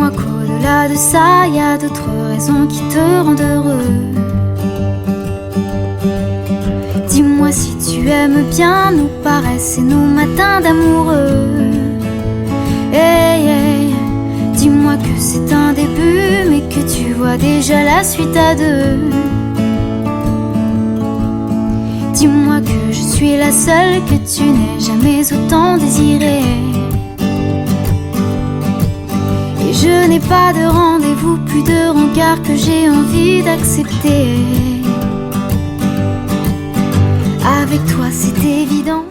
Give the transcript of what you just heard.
Dis-moi qu'au-delà de ça, y a d'autres raisons qui te rendent heureux. Dis-moi si tu aimes bien nos paresses et nos matins d'amoureux. Hey, hey. Dis-moi que c'est un début, mais que tu vois déjà la suite à deux. Dis-moi que je suis la seule que tu n'aies jamais autant désirée. Et je n'ai pas de rendez-vous, plus de rencard que j'ai envie d'accepter. Avec toi c'est évident.